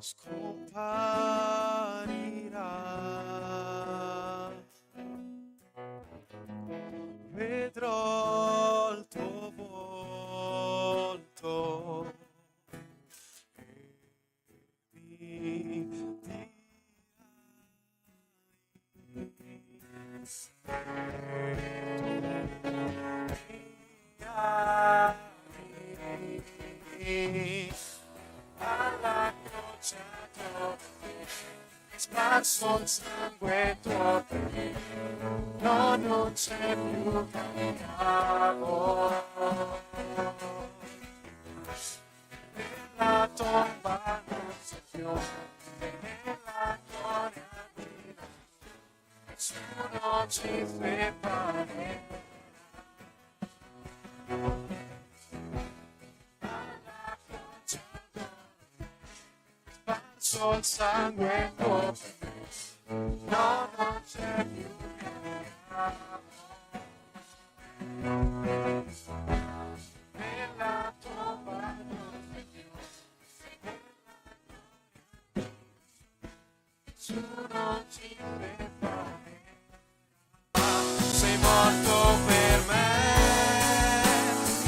scomparirà. Vedrò il tuo volto e mi dirai alla croce sparso il sangue tuo per me, no, non c'è più cammino. Nella tomba non c'è più, e nella gloria divina, nessuno ci fermerà. Alla croce sparso il sangue tuo per me, no, non c'è più cammino. Nella tomba non c'è più, nessuno ci fermerà. Sei morto per me,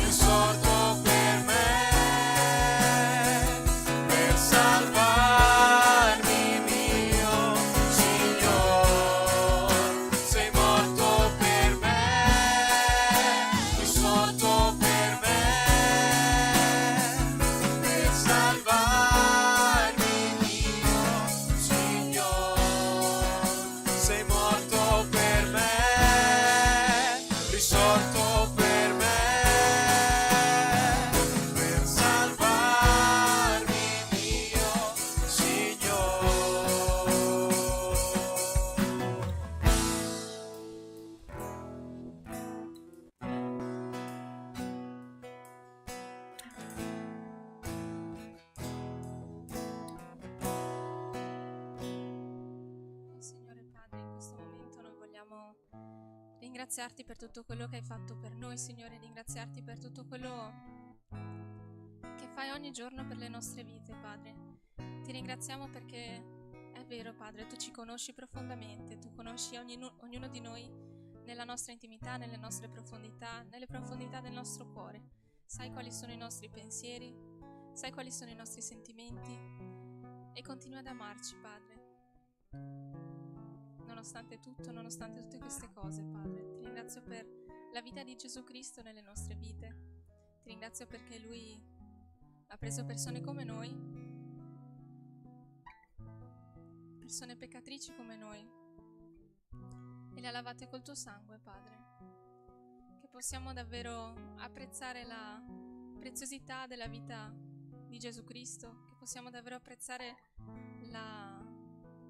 risorto per me, per salvarmi, mio Signore. Sei morto per me, risorto per me, per salvarmi, mio Signore. Sei morto per me, risorto per me, per salvarmi, mio Signore. Signore Padre, in questo momento noi vogliamo ringraziarti per tutto quello che hai fatto per noi, Signore, ringraziarti per tutto quello che fai ogni giorno per le nostre vite, Padre. Ti ringraziamo perché è vero, Padre, tu ci conosci profondamente, tu conosci ognuno di noi nella nostra intimità, nelle nostre profondità, nelle profondità del nostro cuore. Sai quali sono i nostri pensieri, sai quali sono i nostri sentimenti e continua ad amarci, Padre. Nonostante tutto, nonostante tutte queste cose, Padre, ti ringrazio per la vita di Gesù Cristo nelle nostre vite. Ti ringrazio perché Lui ha preso persone come noi, persone peccatrici come noi, e le ha lavate col tuo sangue, Padre. Che possiamo davvero apprezzare la preziosità della vita di Gesù Cristo, che possiamo davvero apprezzare la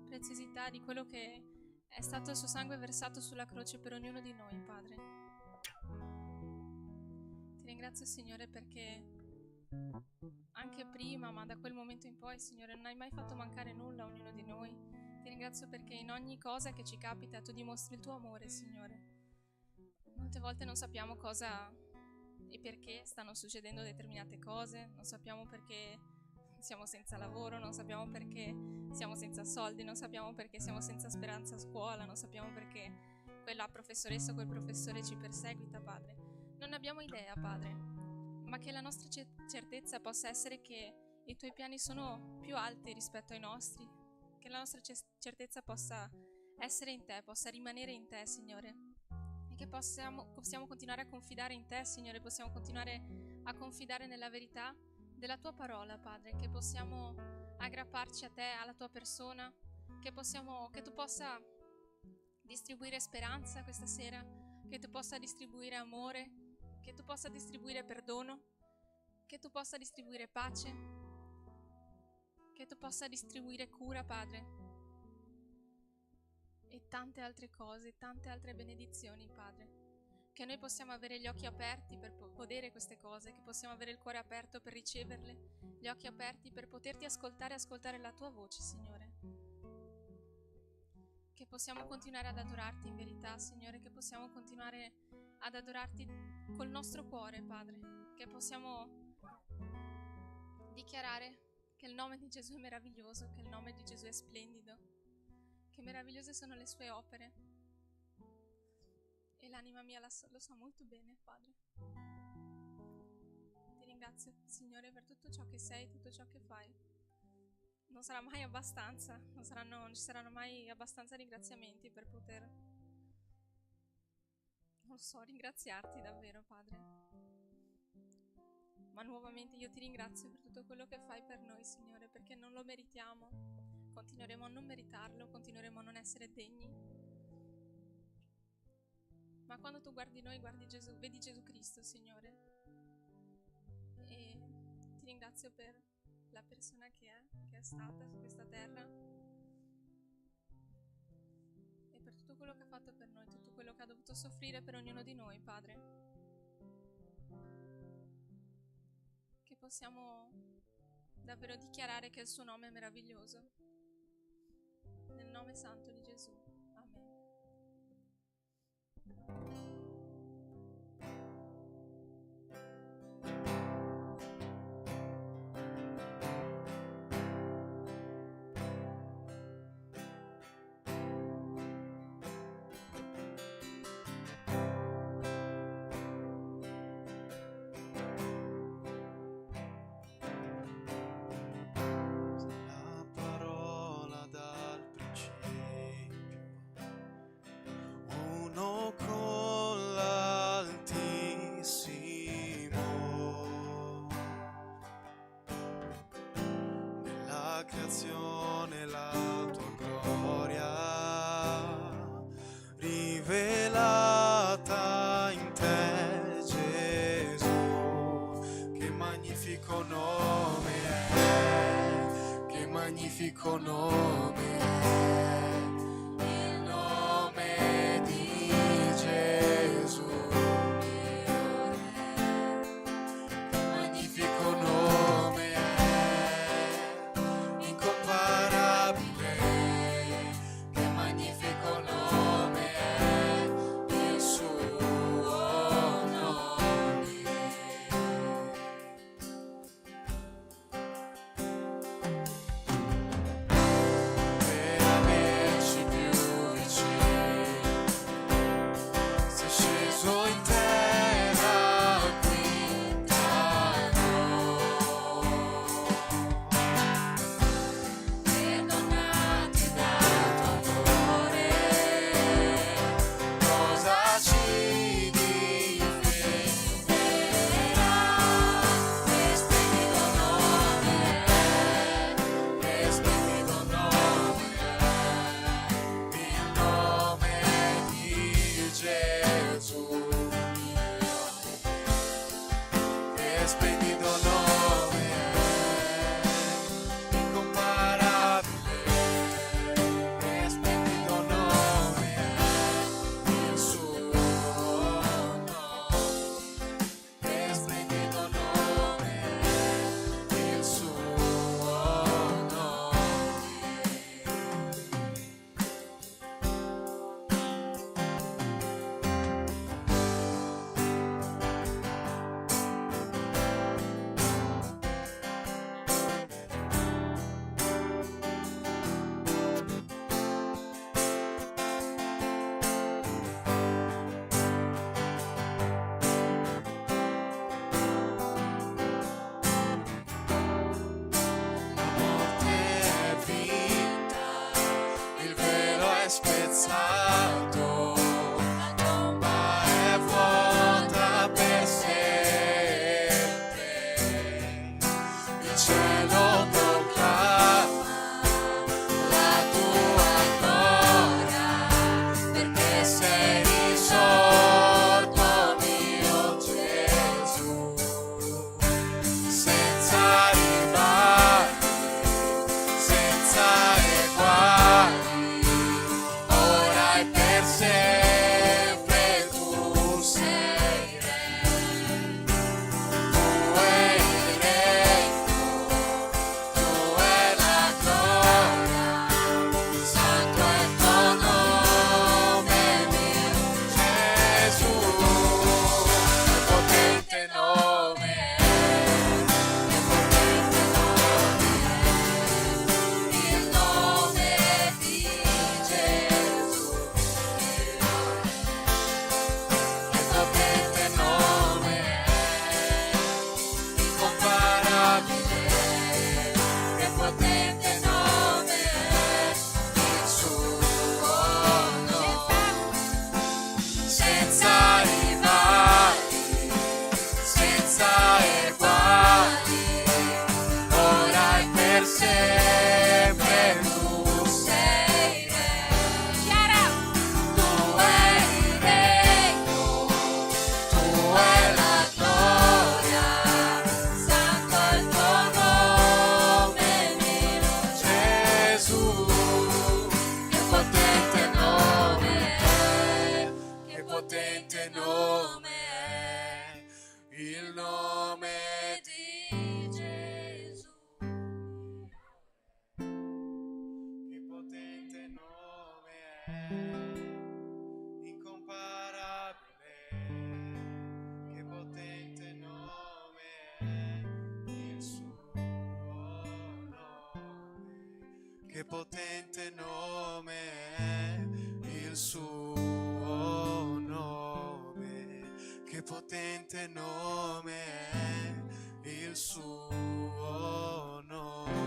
preziosità di quello che è stato il suo sangue versato sulla croce per ognuno di noi, Padre. Ti ringrazio, Signore, perché anche prima, ma da quel momento in poi, Signore, non hai mai fatto mancare nulla a ognuno di noi. Ti ringrazio perché in ogni cosa che ci capita tu dimostri il tuo amore, Signore. Molte volte non sappiamo cosa e perché stanno succedendo determinate cose, non sappiamo perché siamo senza lavoro, non sappiamo perché siamo senza soldi, non sappiamo perché siamo senza speranza a scuola, non sappiamo perché quella professoressa o quel professore ci perseguita, Padre. Non abbiamo idea, Padre, ma che la nostra certezza possa essere che i tuoi piani sono più alti rispetto ai nostri, che la nostra certezza possa essere in te, possa rimanere in te, Signore, e che possiamo continuare a confidare in te, Signore, possiamo continuare a confidare nella verità della tua parola, Padre, che possiamo aggrapparci a te, alla tua persona, che tu possa distribuire speranza questa sera, che tu possa distribuire amore, che tu possa distribuire perdono, che tu possa distribuire pace, che tu possa distribuire cura, Padre, e tante altre cose, tante altre benedizioni, Padre. Che noi possiamo avere gli occhi aperti per godere queste cose, che possiamo avere il cuore aperto per riceverle, gli occhi aperti per poterti ascoltare e ascoltare la tua voce, Signore. Che possiamo continuare ad adorarti in verità, Signore, che possiamo continuare ad adorarti col nostro cuore, Padre, che possiamo dichiarare che il nome di Gesù è meraviglioso, che il nome di Gesù è splendido, che meravigliose sono le sue opere. E l'anima mia lo sa molto bene, Padre. Ti ringrazio, Signore, per tutto ciò che sei, tutto ciò che fai. Non sarà mai abbastanza, non ci saranno mai abbastanza ringraziamenti per poter, non so, ringraziarti davvero, Padre. Ma nuovamente io ti ringrazio per tutto quello che fai per noi, Signore, perché non lo meritiamo. Continueremo a non meritarlo, continueremo a non essere degni. Ma quando tu guardi noi, guardi Gesù, vedi Gesù Cristo, Signore. E ti ringrazio per la persona che è stata su questa terra e per tutto quello che ha fatto per noi, tutto quello che ha dovuto soffrire per ognuno di noi, Padre. Che possiamo davvero dichiarare che il suo nome è meraviglioso. Nel nome santo di Gesù. Amen. La parola dal principio, uno con l'Altissimo. Nella creazione la tua gloria rivelata in te, Gesù. Che magnifico nome è, che magnifico nome è, il nome di Gesù. Che magnifico nome è, incomparabile. Che magnifico nome è, il suo nome. Per averci più vicini, sei sceso in terra qui da noi. Perdonati dal tuo amore, cosa ci difenderà? Che splendido nome è, che splendido nome è, il nome di Gesù. Che splendido nome è, incomparabile. Che splendido nome è, il suo nome. Che splendido nome è, il suo nome. è il suo nome, che potente nome è il suo nome.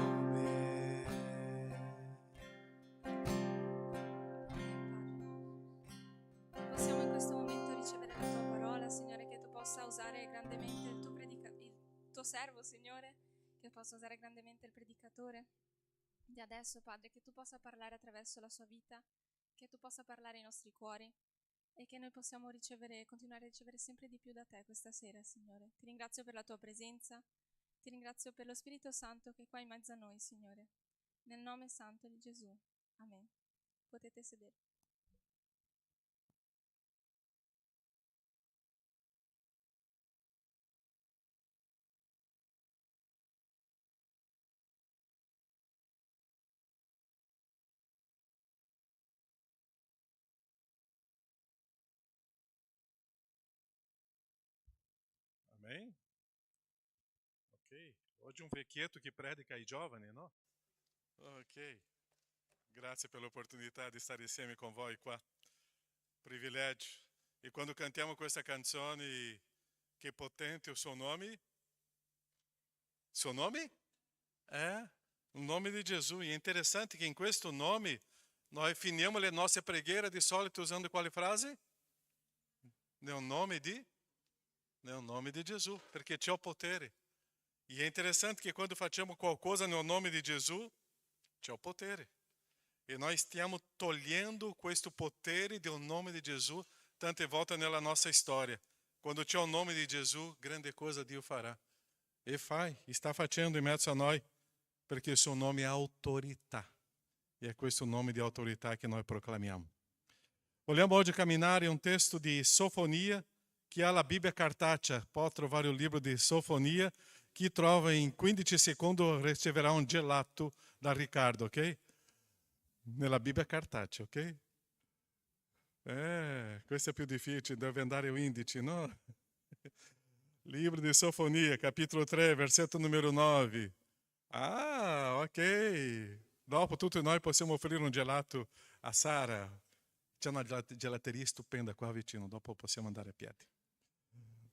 Possiamo in questo momento ricevere la tua parola, Signore, che tu possa usare grandemente il tuo servo, Signore, che possa usare grandemente il predicatore di adesso, Padre, che tu possa parlare attraverso la sua vita, che tu possa parlare ai nostri cuori e che noi possiamo continuare a ricevere sempre di più da te questa sera, Signore. Ti ringrazio per la tua presenza, ti ringrazio per lo Spirito Santo che è qua in mezzo a noi, Signore. Nel nome santo di Gesù. Amen. Potete sedere. Amém? Ok. Oggi un vecchietto che predica ai giovani, no? Ok. Grazie per l'opportunità di stare insieme con voi qua. Privilegio. E quando cantiamo questa canzone, che potente il suo nome? Il suo nome? É o nome di Gesù. E è interessante che in questo nome noi finiamo le nostre preghiere di solito usando quale frase? Nel nome di Gesù, perché c'è il potere. E è interessante che quando facciamo qualcosa nel nome di Gesù, c'è il potere. E noi stiamo togliendo questo potere del nome di Gesù tante volte nella nostra storia. Quando c'è il nome di Gesù, grande cosa Dio farà. E sta facendo in mezzo a noi, perché il suo nome è autorità. E è questo nome di autorità che noi proclamiamo. Vogliamo oggi camminare un testo di Sofonia, chi ha la Bibbia cartacea può trovare il libro di Sofonia. Chi trova in 15 secondi riceverà un gelato da Riccardo, ok? Nella Bibbia cartacea, ok? Questo è più difficile, deve andare in 11, no? Libro di Sofonia, capitolo 3, versetto numero 9. Ah, ok. Dopo tutti noi possiamo offrire un gelato a Sara. C'è una gelateria stupenda qua vicino, dopo possiamo andare a piedi.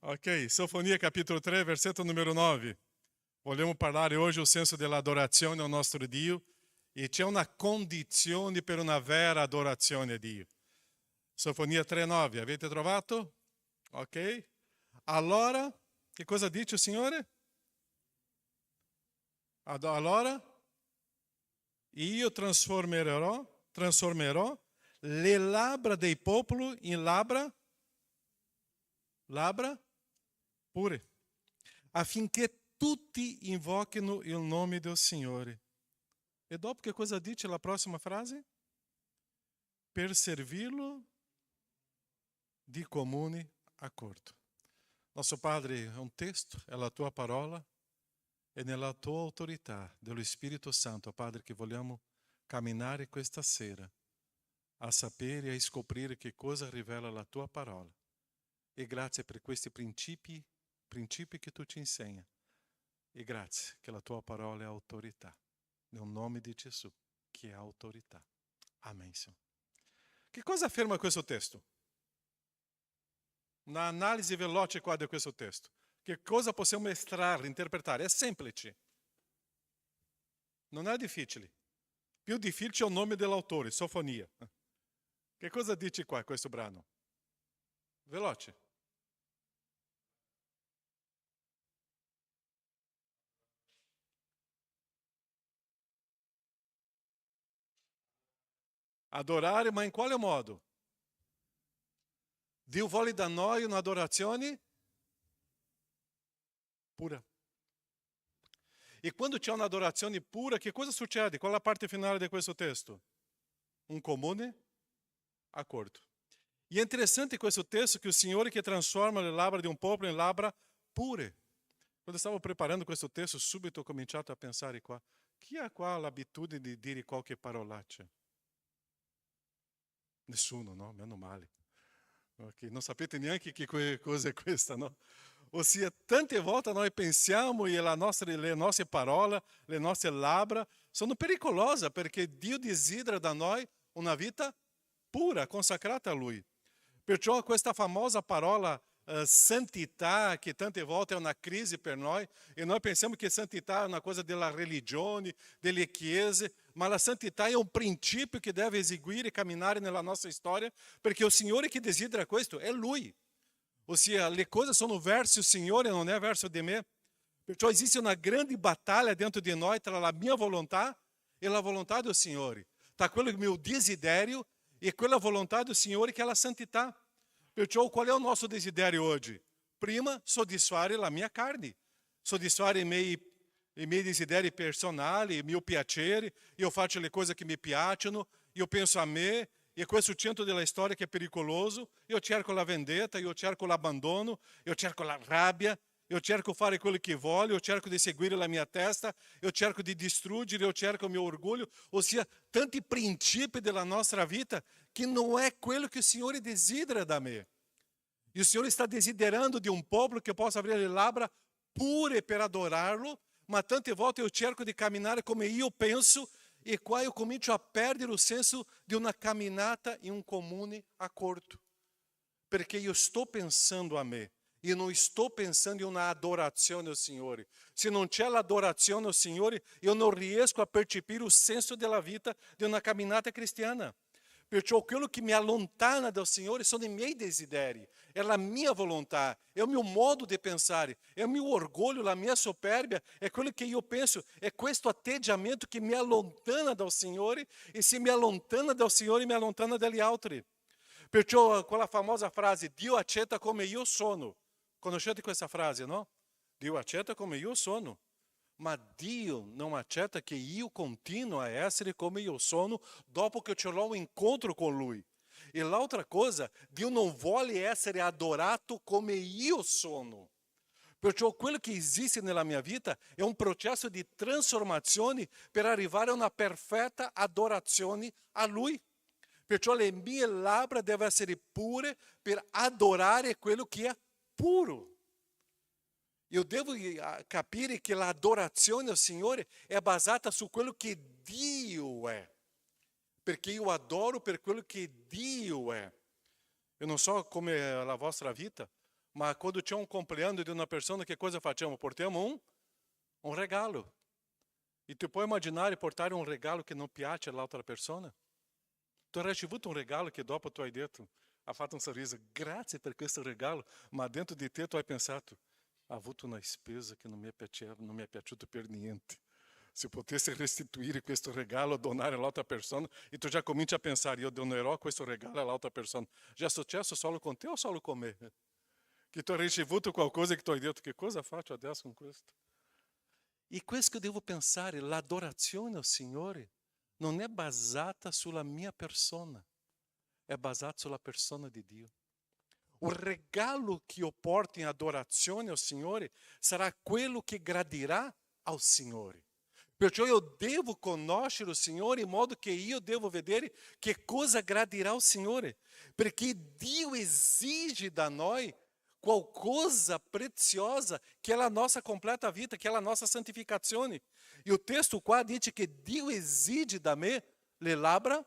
Ok, Sofonia capitolo 3, versetto numero 9. Vogliamo parlare oggi del senso dell'adorazione al nostro Dio e c'è una condizione per una vera adorazione a Dio. Sofonia 3,9, avete trovato? Ok. Allora, che cosa dice il Signore? Allora, io trasformerò le labbra dei popoli in labbra pure, affinché tutti invochino il nome del Signore. E dopo che cosa dice la prossima frase? Per servirlo di comune accordo. Nostro Padre, è un testo, è la tua parola e nella tua autorità dello Spirito Santo, Padre, che vogliamo camminare questa sera a sapere e a scoprire che cosa rivela la tua parola. E grazie per questi principi che tu ci insegni. E grazie che la tua parola è autorità. Nel nome di Gesù, che è autorità. Amen, Signore. Che cosa afferma questo testo? Un'analisi veloce qua di questo testo. Che cosa possiamo estrarre, interpretare? È semplice. Non è difficile. Più difficile è il nome dell'autore, Sofonia. Che cosa dice qua questo brano? Veloce. Adorare, ma in quale modo? Dio vuole da noi un'adorazione pura. E quando c'è un'adorazione pura, che cosa succede? Qual è la parte finale di questo testo? Un comune accordo. E è interessante questo testo che il Signore che trasforma le labbra di un popolo in labbra pure. Quando stavo preparando questo testo, subito ho cominciato a pensare qua. Chi ha qua l'abitudine di dire qualche parolaccia? Nessuno, no? Meno male. Okay. Non sapete neanche che cosa è questa, no? Ossia, tante volte noi pensiamo e le nostre parole, le nostre labbra sono pericolose perché Dio desidera da noi una vita pura, consacrata a Lui. Perciò questa famosa parola santità, che tante volte è una crisi per noi, e noi pensiamo che santità è una cosa della religione, delle chiese, ma la santità è un principio che deve eseguire e camminare nella nostra storia, perché il Signore che desidera questo è Lui. Ossia, le cose sono verso il Signore, non è verso di me. Perciò esiste una grande battaglia dentro di noi tra la mia volontà e la volontà del Signore. Tra quello che è il mio desiderio e quella volontà del Signore che è la santità. Perciò qual è il nostro desiderio oggi? Prima, soddisfare la mia carne, soddisfare i miei desideri personali, il mio piacere. Io faccio le cose che mi piacciono, io penso a me, e questo è il centro della storia che è pericoloso. Io cerco la vendetta, io cerco l'abbandono, io cerco la rabbia, io cerco di fare quello che voglio, io cerco di seguire la mia testa, io cerco di distruggere, io cerco il mio orgoglio. Ossia, tanti principi della nostra vita che non è quello che il Signore desidera da me. E il Signore sta desiderando di un popolo che possa avere le labbra pure per adorarlo, ma tante volte io cerco di camminare come io penso, e qua io comincio a perdere il senso di una camminata in un comune accordo. Perché io sto pensando a me. E non sto pensando in una adorazione al Signore. Se non c'è l'adorazione al Signore, io non riesco a percepire il senso della vita di una camminata cristiana. Perciò quello che mi allontana dal Signore sono i miei desideri, è la mia volontà, è il mio modo di pensare, è il mio orgoglio, la mia soperbia, è quello che io penso, è questo atteggiamento che mi allontana dal Signore, e se mi allontana dal Signore, mi allontana dagli altri. Perciò quella famosa frase, Dio accetta come io sono. Conoscete questa frase, no? Dio accetta come io sono. Ma Dio non accetta che io continuo a essere come io sono dopo che ce l'ho un incontro con Lui. E l'altra cosa, Dio non vuole essere adorato come io sono. Perciò quello che esiste nella mia vita è un processo di trasformazione per arrivare a una perfetta adorazione a Lui. Perciò le mie labbra devono essere pure per adorare quello che è puro. Io devo capire che l'adorazione al Signore è basata su quello che Dio è. Perché io adoro per quello che Dio è. Eu non so come è la vostra vita, ma quando c'è un compleanno di una persona, che cosa facciamo? Portiamo un regalo. E tu puoi immaginare portare un regalo che non piace all'altra persona? Tu hai ricevuto un regalo che dopo tu hai detto, ha fatto un sorriso, grazie per questo regalo, ma dentro di te tu hai pensato, ha avuto una spesa che non mi è piaciuto per niente. Se potessi restituire questo regalo, donare all'altra persona, e tu già cominci a pensare, io donerò questo regalo all'altra persona. Già è successo solo con te o solo con me? Che tu hai ricevuto qualcosa che tu hai detto, che cosa faccio adesso con questo? E questo che eu devo pensare, l'adorazione al Signore non è basata sulla mia persona, è basata sulla persona di Dio. Il regalo che io porto in adorazione al Signore sarà quello che gradirà al Signore. Perciò io devo conoscere il Signore in modo che io devo vedere che cosa gradirà al Signore. Perché Dio esige da noi qualcosa preziosa, che è la nossa completa vita, que é a nossa santificazione. E o texto qua dice che Dio esige da me le labbra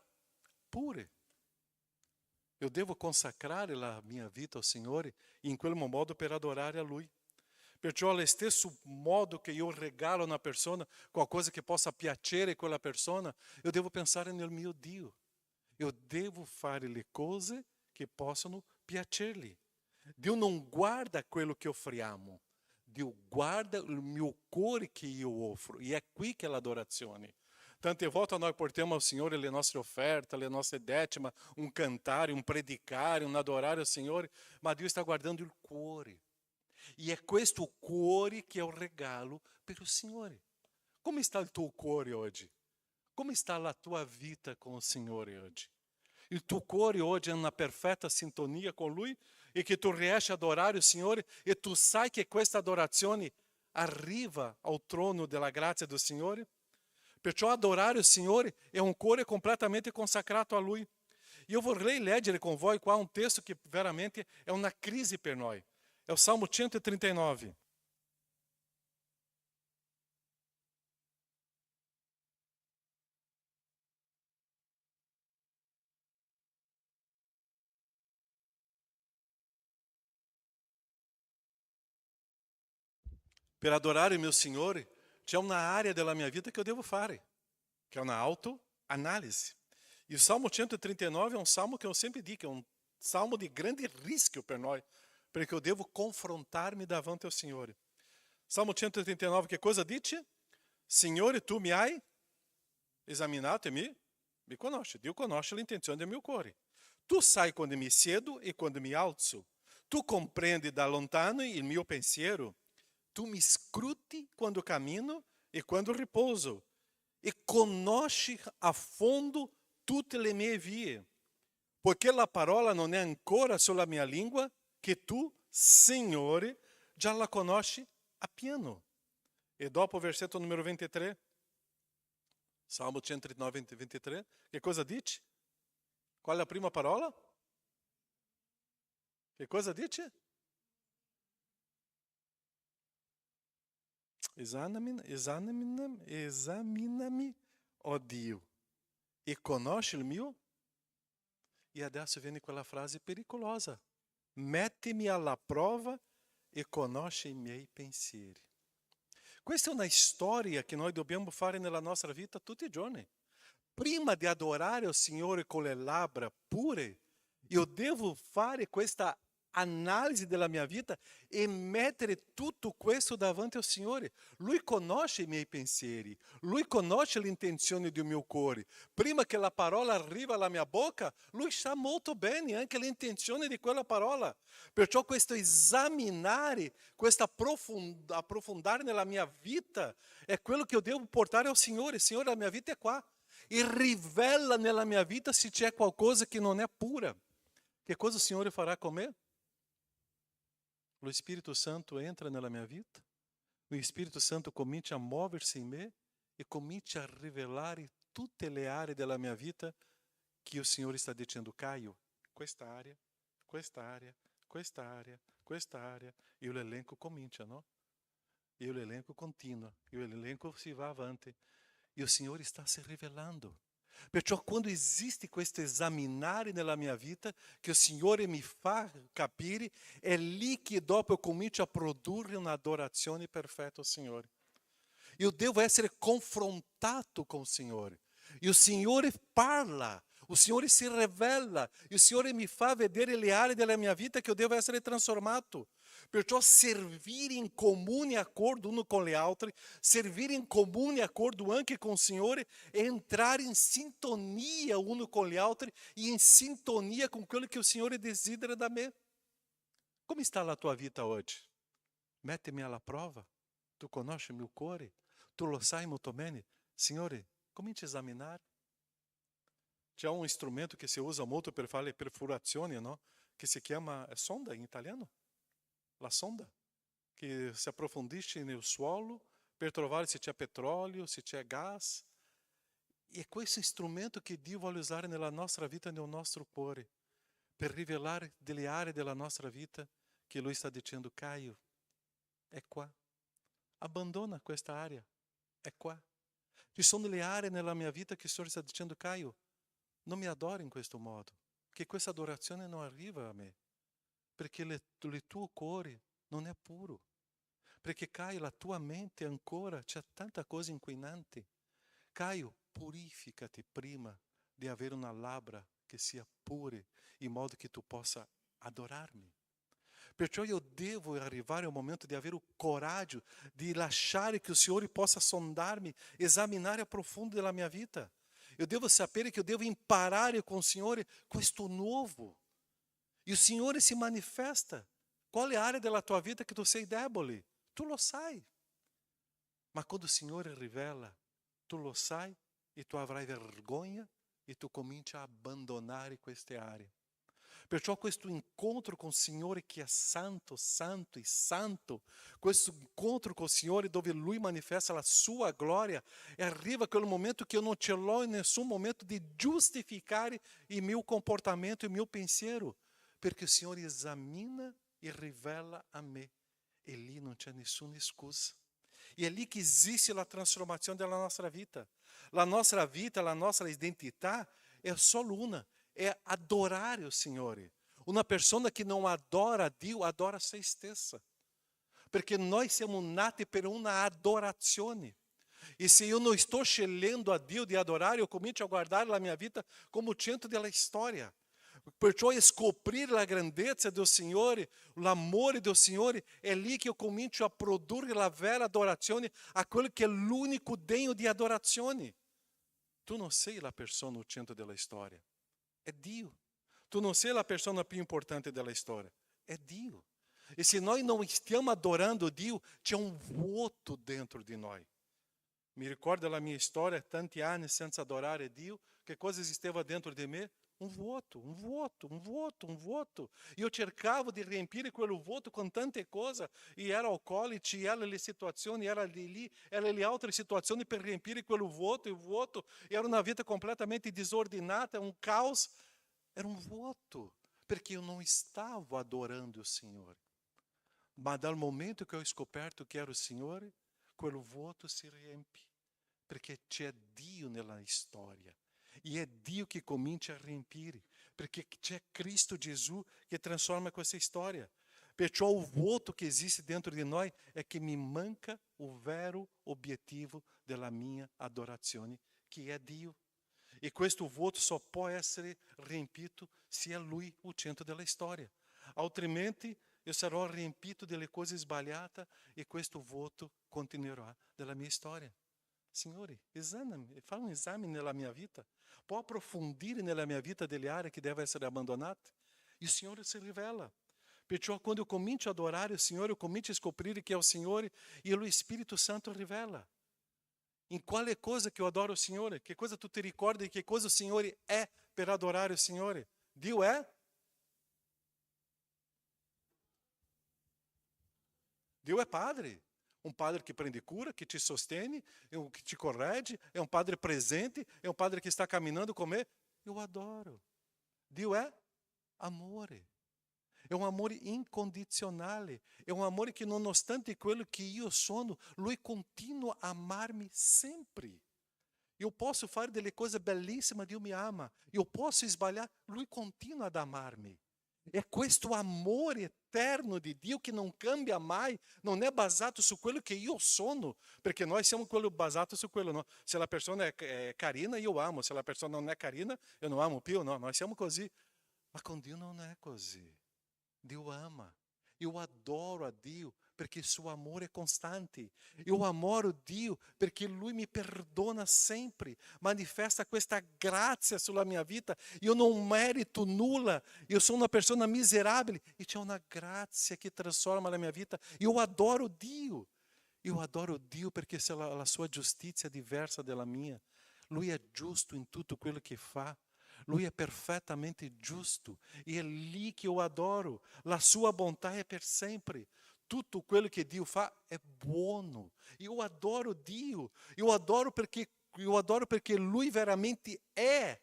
pure. Eu devo consacrare la mia vita al Signore in quel modo per adorare a Lui. Perciò allo stesso modo che io regalo a una persona qualcosa che possa piacere a quella persona, eu devo pensare nel mio Dio. Eu devo fare le cose che possano piacergli. Dio non guarda quello che offriamo, Dio guarda il mio cuore che io offro, e è qui che è l'adorazione. Tante volte noi portiamo al Signore le nostre offerte, le nostre decime, un cantare, un predicare, un adorare al Signore, ma Dio sta guardando il cuore. E è questo cuore che è un regalo per il Signore. Come sta il tuo cuore oggi? Come sta la tua vita con il Signore oggi? Il tuo cuore oggi è in una perfetta sintonia con Lui, e che tu riesci ad adorare il Signore, e tu sai che questa adorazione arriva al trono della grazia del Signore? Perciò adorare il Signore è un cuore completamente consacrato a Lui. Io vorrei leggere con voi qua un testo che veramente è una crisi per noi. È il Salmo 139. per adorare il mio Signore, c'è una area della mia vita che eu devo fare, che è una autoanálise. E o Salmo 139 é um salmo que eu sempre digo, é um salmo de grande risco per noi, perché eu devo confrontar-me davanti ao Signore. Salmo 139, che cosa dice? Signore, tu mi hai esaminato e mi conosci. Dio conosce l'intenzione del mio cuore. Tu sai quando mi siedo e quando mi alzo. Tu comprendi da lontano il mio pensiero. Tu mi scruti quando cammino e quando riposo. E conosci a fondo tutte le mie vie. Poiché la parola non è ancora sulla mia lingua, che tu, Signore, già la conosci appieno. E dopo o versetto numero 23, Salmo 139, 23, che cosa dice? Qual è la prima parola? Che cosa dice? Esaminami, ó Dio, e conosci il mio? E adesso viene quella frase pericolosa. Mettimi alla prova e conosci i miei pensieri. Questa è una storia che noi dobbiamo fare nella nostra vita tutti i giorni. Prima di adorare il Signore con le labbra pure, io devo fare questa analisi della mia vita e mettere tutto questo davanti al Signore. Lui conosce i miei pensieri, Lui conosce l'intenzione del mio cuore. Prima che la parola arriva alla mia bocca, Lui sa molto bene anche l'intenzione di quella parola. Perciò questo esaminare, questo approfondare nella mia vita è quello che io devo portare al Signore. Signore, la mia vita è qua. E rivela nella mia vita se c'è qualcosa che non è pura. Che cosa il Signore farà con me? Lo Spirito Santo entra nella mia vita, lo Spirito Santo comincia a muoversi in me e comincia a rivelare tutte le aree della mia vita che il Signore sta dicendo, Caio, questa area, questa area, questa area, questa area, e l'elenco comincia, no? E l'elenco continua, e l'elenco si va avanti, e il Signore sta si rivelando. Perciò quando esiste questo esaminare nella mia vita, che il Signore mi fa capire, è lì che dopo eu comincio a produrre un'adorazione perfetta al Signore. Io devo essere confrontato com o Signore. E o Signore parla, o Signore si rivela, e o Signore mi fa vedere le aree della mia vita che eu devo essere trasformato. Perciò servire in comune accordo uno con gli altri, servire in comune accordo anche con il Signore, è entrare in sintonia uno con gli altri e in sintonia con quello che il Signore desidera da me. Come sta la tua vita oggi? Mettimi alla prova. Tu conosci il mio cuore? Tu lo sai molto bene? Signore, comincia a esaminare. C'è un strumento che si usa molto per fare le perfurazioni, no? Che si chiama sonda in italiano. La sonda, che si approfondisce nel suolo per trovare se c'è petrolio, se c'è gas. E è questo strumento che Dio vuole usare nella nostra vita, nel nostro cuore, per rivelare delle aree della nostra vita che Lui sta dicendo, Caio, è qua. Abbandona questa area, è qua. Ci sono delle aree nella mia vita che il Signore sta dicendo, Caio, non mi adori in questo modo, che questa adorazione non arriva a me. Perché il tuo cuore non è puro. Perché, Caio, la tua mente ancora c'è tanta cosa inquinante. Caio, purificati prima di avere una labbra che sia pure, in modo che tu possa adorarmi. Perciò io devo arrivare al momento di avere il coraggio di lasciare che il Signore possa sondarmi, esaminare a profondo della mia vita. Io devo sapere che io devo imparare con il Signore questo nuovo. E o Signore si manifesta. Qual è l'area della tua vita che tu sei debole? Tu lo sai. Ma quando il Signore rivela, tu lo sai e tu avrai vergogna e tu cominci a abbandonare queste aree. Perciò questo incontro con il Signore che è santo, santo e santo, questo incontro con il Signore dove Lui manifesta la sua gloria, e arriva quel momento che eu non ce l'ho in nessun momento di giustificare il mio comportamento, il mio pensiero, perché il Signore esamina e rivela a me, e lì non c'è nessuna scusa. E è lì che esiste la trasformazione della nostra vita. La nostra vita, la nostra identità è solo una, è adorare o Signore. Una persona che non adora a Dio, adora a se stessa. perché noi siamo nati per una adorazione. E se io non sto scegliendo a Dio di adorare, io comincio a guardare la mia vita come il centro della storia. Perciò scoprire la grandezza del Signore, l'amore del Signore, è lì che io comincio a produrre la vera adorazione a quello che è l'unico degno di adorazione. Tu non sei la persona al centro della storia, è Dio. Tu non sei la persona più importante della storia, è Dio. E se noi non stiamo adorando Dio, c'è un vuoto dentro di noi. Mi ricordo la mia storia, tanti anni senza adorare Dio, che cosa esisteva dentro di me? Un vuoto, un vuoto, un vuoto, un vuoto. Io cercavo di riempire quel vuoto con tante cose, e era alcolici, era le situazioni, era lì, era le altre situazioni per riempire quel vuoto, il vuoto era una vita completamente disordinata, un caos, era un vuoto, perché eu não estava adorando o Senhor. Ma dal momento che ho scoperto che era il Signore, quel vuoto si riempie, perché c'è Dio nella storia. E è Dio che comincia a riempire, perché c'è Cristo Gesù che trasforma questa storia. Perciò o vuoto che esiste dentro di noi è che mi manca o vero obiettivo della mia adorazione, che è Dio. E questo vuoto só può essere riempito se è Lui o centro della storia. Altrimenti io sarò riempito delle cose sbagliate e questo vuoto continuerà nella mia storia. Signore, fa un esame nella mia vita. Può approfondire nella mia vita delle aree che devono essere abbandonate? E il Signore si rivela. Perciò quando eu comincio a adorare o Signore, eu comincio a scoprire che è il Signore e o Spirito Santo rivela. In quale cosa che eu adoro o Signore? Che cosa tu ti ricordi? Che cosa o Signore è per adorare o Signore? Dio è? Dio è Padre. Um Padre que prende cura, que te sostene, que te corrige, é um Padre presente, é um Padre que está caminhando com me. Eu adoro. Dio é amore. É um amor incondizionale. É um amor que, nonostante quello que eu sono, Lui continua a amar-me sempre. Eu posso fare delle cose bellissime, Dio mi ama. Eu posso sbagliare, Lui continua ad amarmi. É questo amore eterno di Dio che non cambia mai, non è basato su quello che io sono, perché noi siamo quello basato su quello, no? Se la persona è carina, io amo, se la persona non è carina, io non amo più, no? Noi siamo così. Ma con Dio non è così. Dio ama. Eu adoro a Dio perché il suo amore è costante. Eu amoro Dio perché Lui mi perdona sempre, manifesta questa grazia sulla mia vita. Io non merito nulla, io sono una persona miserabile e c'è una grazia che trasforma la mia vita. Eu adoro Dio. Eu adoro Dio perché se la sua giustizia è diversa dalla mia. Lui è giusto in tutto quello che fa. Lui è perfettamente giusto e è lì che io adoro. La sua bontà è per sempre. Tutto quello che Dio fa è buono. Io adoro Dio. Io adoro perché Lui veramente è.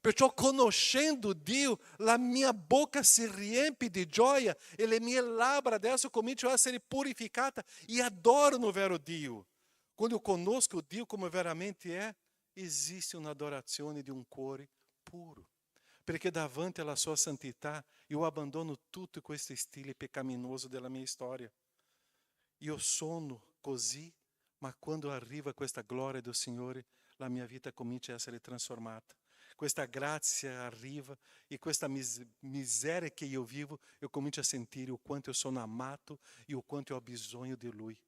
Perciò conoscendo Dio, la mia bocca si riempie di gioia e le mie labbra adesso cominciano a essere purificate e adorano o vero Dio. Quando eu conosco Dio come veramente è, esiste un'adorazione di un cuore puro, perché davanti alla sua santità io abbandono tutto questo stile peccaminoso della mia storia. Io sono così, ma quando arriva questa gloria del Signore, la mia vita comincia a essere trasformata. Questa grazia arriva e questa miseria che io vivo, eu comincio a sentire o quanto eu sono amato e o quanto eu ho bisogno di Lui.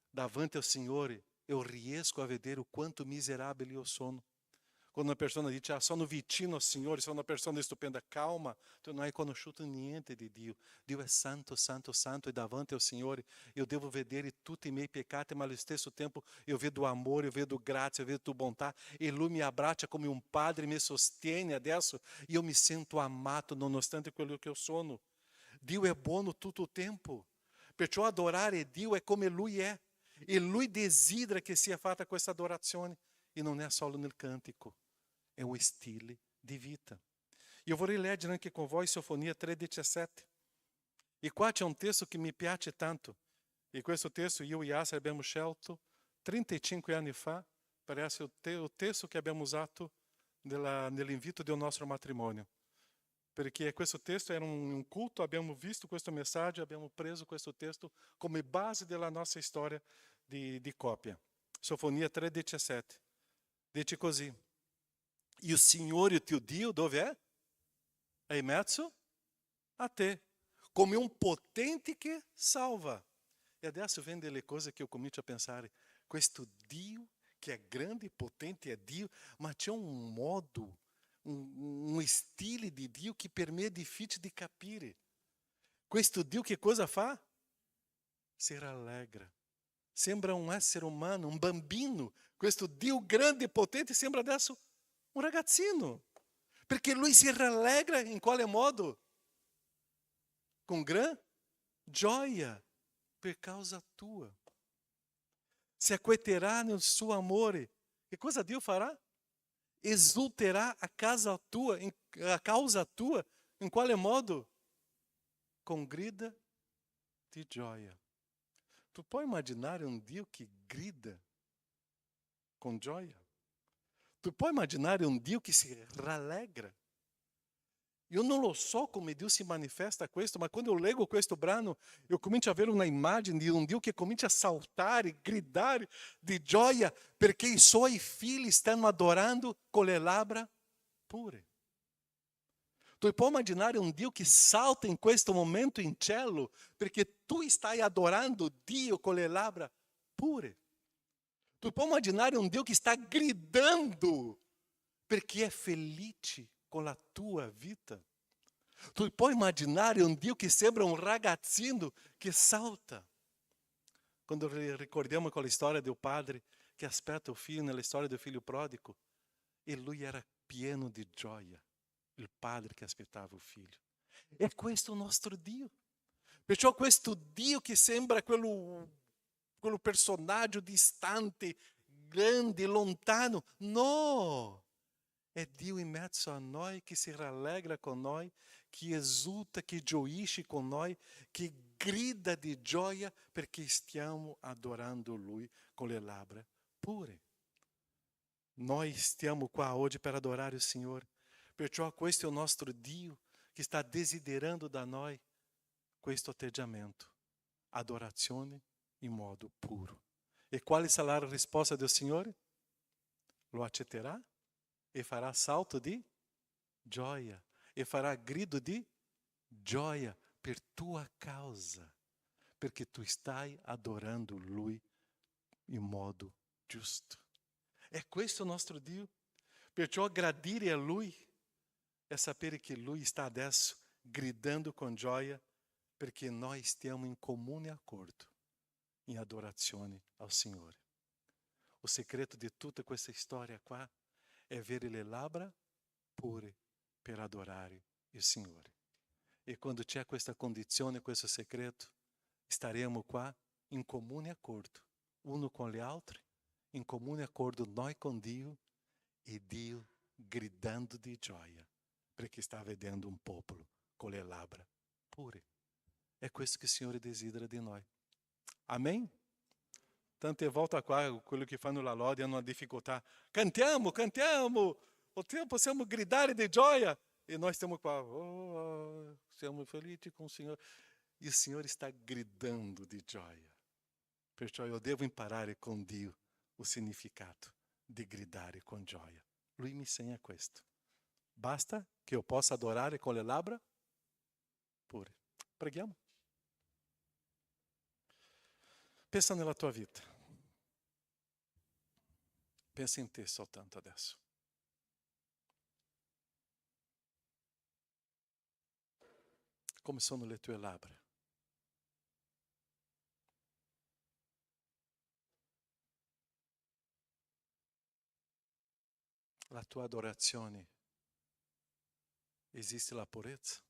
Davanti ao Signore, eu riesco a vedere o quanto miserável eu sono. Quando uma pessoa diz, sono vicino ao Signore, sono una persona stupenda, calma, tu non hai conosciuto niente di Dio. Dio è santo, santo, santo, e davanti ao Signore eu devo vedere tutti i miei peccati, ma allo stesso tempo eu vedo amore, eu vedo grazia, eu vedo tua bontà, e Lui mi abbraccia come un padre, mi sostiene adesso, e eu me sento amato nonostante quello che eu sono. Dio è buono tutto il tempo, perciò adorare Dio è come Lui è, e Lui desidera che sia fatta questa adorazione, e non è solo nel cantico. É o stile di vita. Eu vorrei leggere anche con voi Sofonia 3,17. E qua c'è un testo che mi piace tanto. E questo testo io e Yasser abbiamo scelto 35 anni fa per essere il testo che abbiamo usato nell'invito del nostro matrimonio. perché questo testo era un culto, abbiamo visto questo messaggio, abbiamo preso questo testo come base della nostra storia di coppia. Sofonia 3,17. Dice così: E o Signore, o teu Dio, dove è? È in mezzo a te, come un potente che salva. E adesso vem delle cose che io comincio a pensare. Questo Dio che è grande, potente, è Dio, ma c'è un modo, un stile di Dio che per me è difficile di capire. Questo Dio che cosa fa? Si rallegra. Sembra un essere umano, un bambino. Questo Dio grande e potente sembra adesso un ragazzino. Perché lui si rallegra in quale modo? Con gran gioia per causa tua. Si acquieterà nel suo amore. Che cosa Dio farà? Exulterà a causa tua. In quale modo? Com grida de gioia. Tu puoi immaginare un Dio che grida con gioia? Tu puoi immaginare un Dio che si rallegra? Io non lo so come Dio si manifesta questo, ma quando eu leggo questo brano, eu comincio a avere una immagine di un Dio che comincia a saltare, gridare di gioia, perché i suoi figli stanno adorando con le labbra pure. Tu puoi immaginare un Dio che salta in questo momento in cielo, perché tu stai adorando Dio con le labbra pure. Tu puoi immaginare un Dio che sta gridando, perché è felice con la tua vita. Tu puoi immaginare un Dio che sembra un ragazzino che salta. Quando ricordiamo quella storia del padre che aspetta o figlio, nella storia del figlio prodigo, e lui era pieno di gioia, il padre che aspettava il figlio. E questo è il nostro Dio. Perciò questo Dio che sembra quello personaggio distante, grande, lontano, no! È Dio in mezzo a noi che si rallegra con noi, che esulta, che gioisce con noi, che grida di gioia perché stiamo adorando Lui con le labbra pure. Noi stiamo qua oggi per adorare il Signore. Perciò questo è il nostro Dio che sta desiderando da noi questo atteggiamento, adorazione in modo puro. E quale sarà la risposta del Signore? Lo accetterà e farà salto di gioia e farà grido di gioia per tua causa, perché tu stai adorando Lui in modo giusto. È questo il nostro Dio. Perciò gradire a Lui è sapere che Lui sta adesso gridando con gioia perché noi stiamo in comune accordo in adorazione al Signore. O segreto di tutta questa storia qua è avere le labbra pure per adorare il Signore. E quando c'è questa condizione, questo segreto, staremo qua in comune accordo, uno con gli altri, in comune accordo noi con Dio e Dio gridando di gioia, perché sta vedendo un popolo con le labbra pure. È questo che il Signore desidera di noi. Amen? Tante volte qua, quello che fanno la lode hanno una difficoltà. Cantiamo, possiamo gridare di gioia. E noi stiamo qua, siamo felici com o Senhor. E o Senhor está gridando de gioia. Perciò eu devo imparare con Dio o significato di gridare con gioia. Lui mi insegna questo. Basta che eu possa adorare con le labbra pure. Preghiamo. Pensa nella tua vita. Pensa in te soltanto adesso. Come sono le tue labbra? La tua adorazione, esiste la purezza?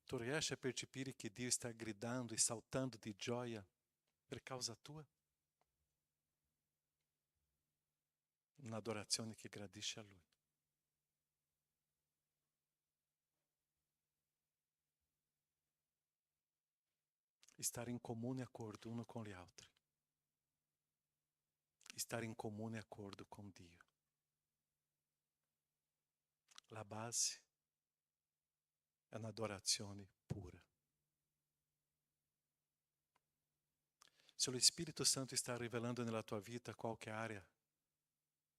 Tu riesci a percepire che Dio sta gridando e saltando di gioia per causa tua? Un'adorazione che gradisce a Lui. Stare in comune accordo uno con gli altri. estar em comune acordo com Dio. La base è un'adorazione pura. Se o Spirito Santo está revelando nella tua vita qualche área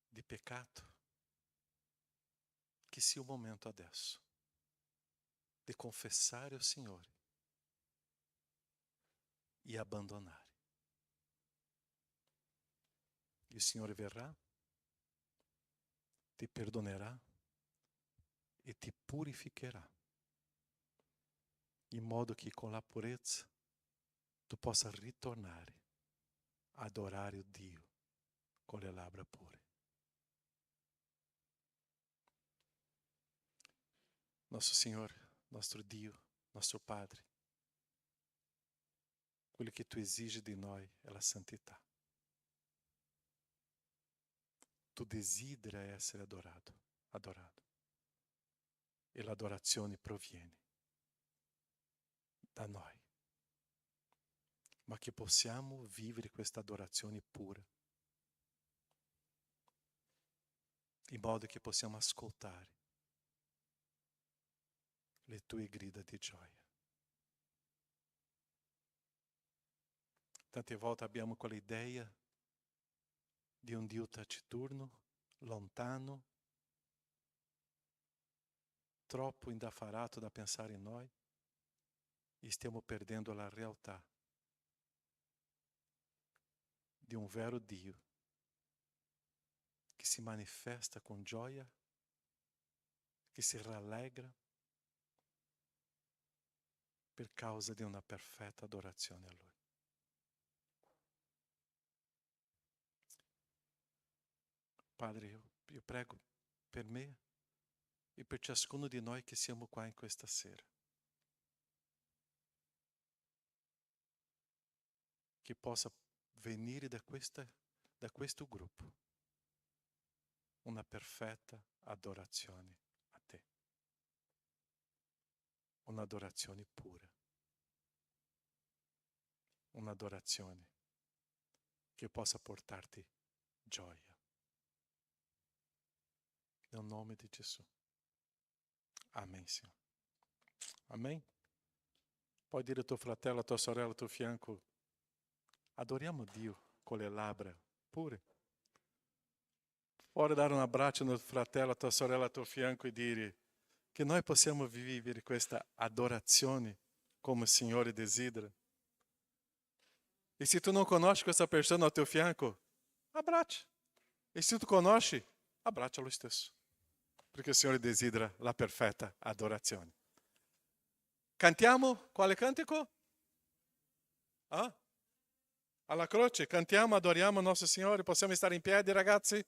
di peccato, che sia o momento adesso di confessare ao Signore e abbandonare. Il Signore verrà, ti perdonerà e ti purificherà, in modo che con la purezza tu possa ritornare a adorare Dio con le labbra pure. Nosso Signore, nostro Dio, nostro Padre, quello che tu esigi di noi è la santità. Tu desidera essere adorato. E l'adorazione proviene da noi. Ma che possiamo vivere questa adorazione pura, in modo che possiamo ascoltare le tue grida di gioia. Tante volte abbiamo quell'idea di un Dio taciturno, lontano, troppo indafarato da pensare in noi e stiamo perdendo la realtà di un vero Dio che si manifesta con gioia, che si rallegra per causa di una perfetta adorazione a Lui. Padre, io prego per me e per ciascuno di noi che siamo qua in questa sera, che possa venire da questo gruppo una perfetta adorazione a Te, un'adorazione pura, un'adorazione che possa portarti gioia. Nel nome di Gesù. Amen, Signore. Amen. Puoi dire a tuo fratello, a tua sorella, al tuo fianco, adoriamo Dio con le labbra pure. Puoi dare un abbraccio al tuo fratello, a tua sorella, al tuo fianco e dire che noi possiamo vivere questa adorazione come il Signore desidera. E se tu non conosci questa persona al tuo fianco, abbraccia. E se tu conosci, abbraccia lo stesso. Perché il Signore desidera la perfetta adorazione. Cantiamo quale cantico? Ah? Alla croce, cantiamo, adoriamo il nostro Signore. Possiamo stare in piedi, ragazzi,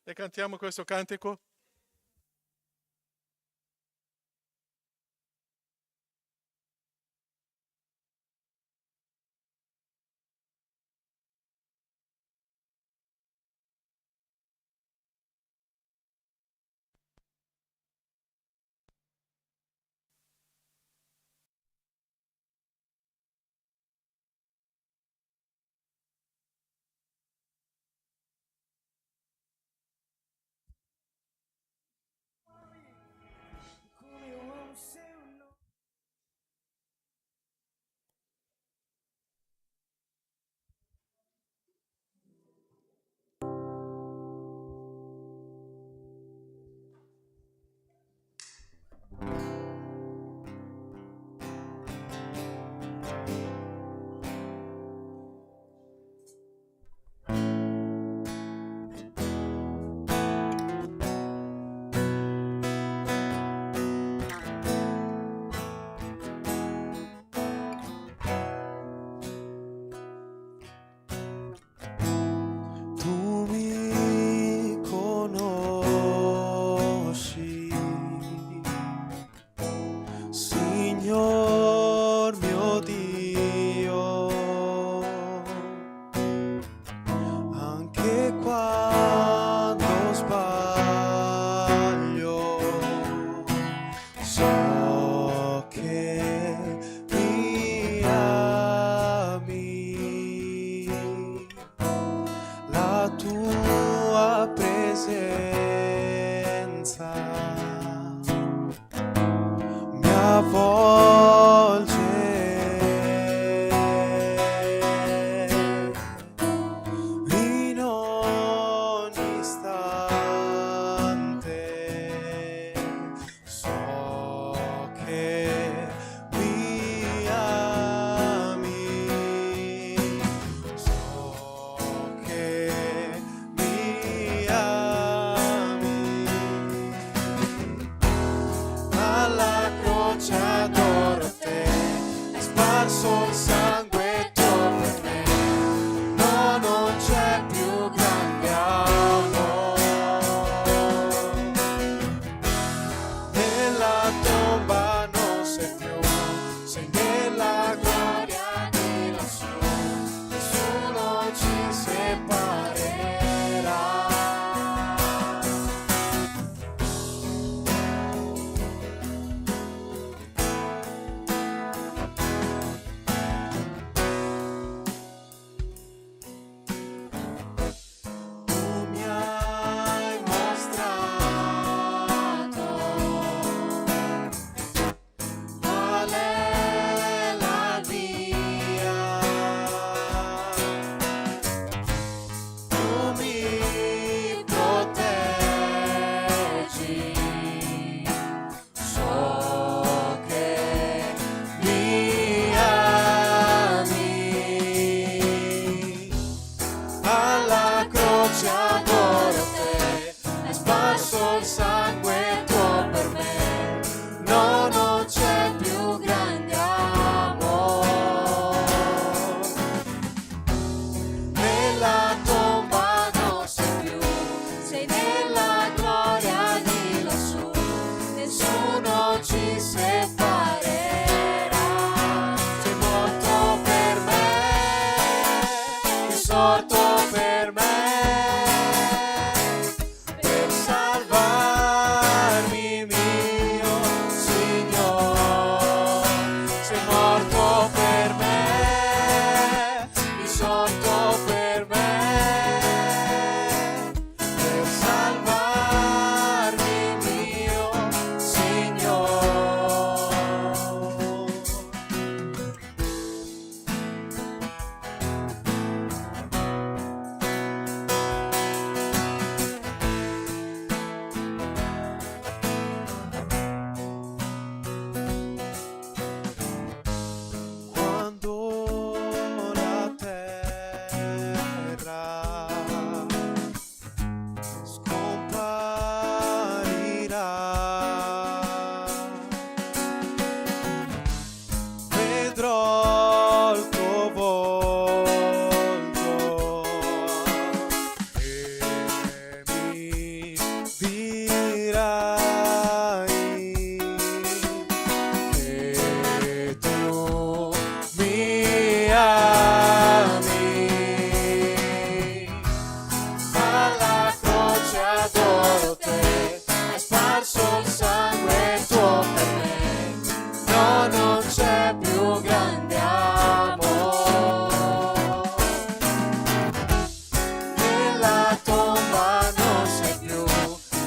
e cantiamo questo cantico? avvolge in ogni istante. So che mi ami, so che mi ami. Alla croce adoro te, hai sparso il sangue tuo per me. No, non c'è più grande amore. Nella tomba non sei più, sei nella gloria di lassù. Nessuno ci separerà. Tu mi hai mostrato qual è la via. Tu mi proteggi, so che mi ami. Alla croce adoro te, hai sparso il sangue tuo per me. No, non c'è più grande amore. Nella tomba non sei più, sei nella gloria di lassù. Nessuno ci separerà. Sei morto per me, risorto per me, per salvarmi, mio Signore. Sei morto per me, risorto per me, per salvarmi, mio Signore. Quando la terra scomparirà, vedrò il tuo volto e mi dirai che tu mi ami. Alla croce adoro te, hai sparso il sangue tuo per me. No, non c'è più grande amore. Nella tomba non sei più,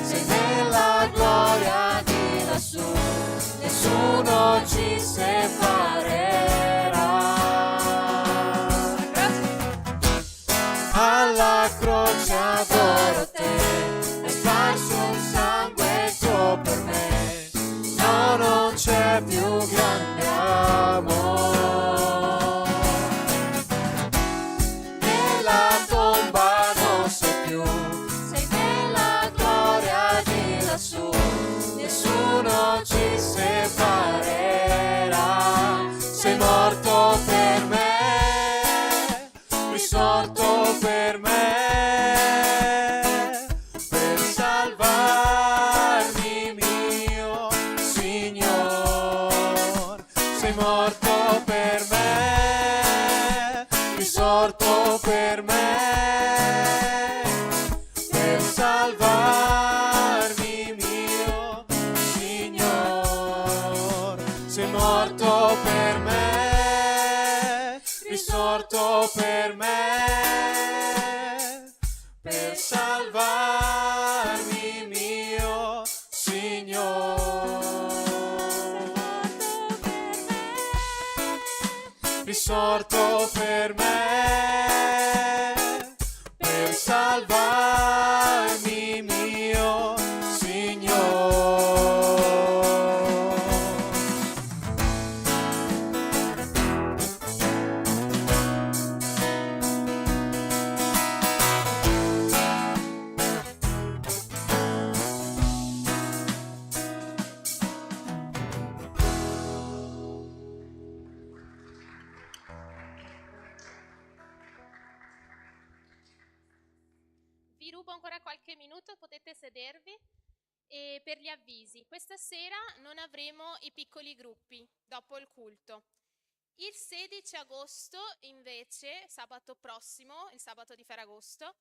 sei nella gloria di lassù. Nessuno ci separerà. Alla croce adoro te, hai sparso il sangue tuo per me. No, non c'è più grande amore. Nella tomba non sei più, sei nella gloria di lassù. Nessuno ci separerà. Sei morto per me, risorto per me, per salvarmi, mio Signore. Sei morto per me, risorto per me, per salvarmi, mio Signore. Sei morto per me, risorto per me, per salvarmi, mio Signore. risorto per me, per salvarmi, mio Signore. Vi rubo ancora qualche minuto, potete sedervi. E per gli avvisi, questa sera non avremo i piccoli gruppi dopo il culto. Il 16 agosto invece, sabato prossimo, il sabato di Ferragosto,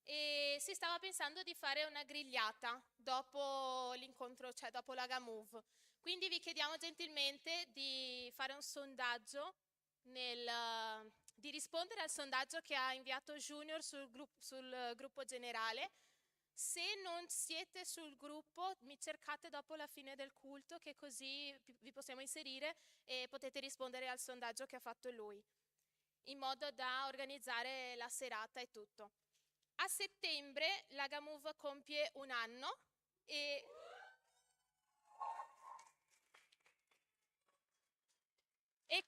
si stava pensando di fare una grigliata dopo l'incontro, cioè dopo la Gamove. Quindi vi chiediamo gentilmente di fare un sondaggio, di rispondere al sondaggio che ha inviato Junior sul gruppo generale. Se non siete sul gruppo, mi cercate dopo la fine del culto, che così vi possiamo inserire e potete rispondere al sondaggio che ha fatto lui, in modo da organizzare la serata e tutto. A settembre la Gamove compie un anno e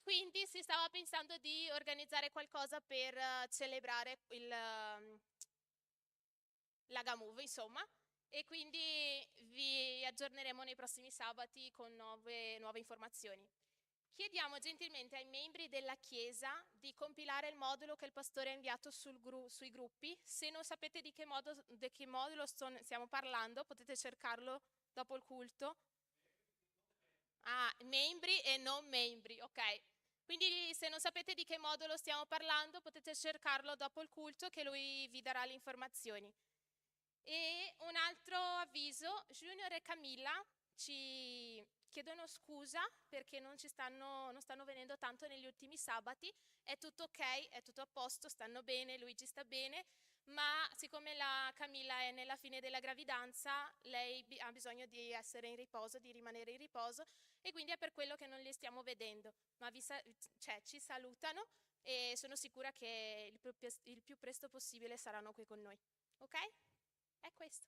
quindi si stava pensando di organizzare qualcosa per celebrare la Gamove, insomma, e quindi vi aggiorneremo nei prossimi sabati con nuove informazioni. Chiediamo gentilmente ai membri della Chiesa di compilare il modulo che il pastore ha inviato sui gruppi. Se non sapete di che modulo stiamo parlando, potete cercarlo dopo il culto. Ah, membri e non membri, ok. Quindi se non sapete di che modulo stiamo parlando, potete cercarlo dopo il culto, che lui vi darà le informazioni. E un altro avviso, Junior e Camilla ci chiedono scusa perché non stanno venendo tanto negli ultimi sabati. È tutto ok, è tutto a posto, stanno bene, Luigi sta bene, ma siccome la Camilla è nella fine della gravidanza, lei ha bisogno di essere in riposo, di rimanere in riposo, e quindi è per quello che non li stiamo vedendo. Ma ci salutano e sono sicura che il più presto possibile saranno qui con noi. Ok? È questo.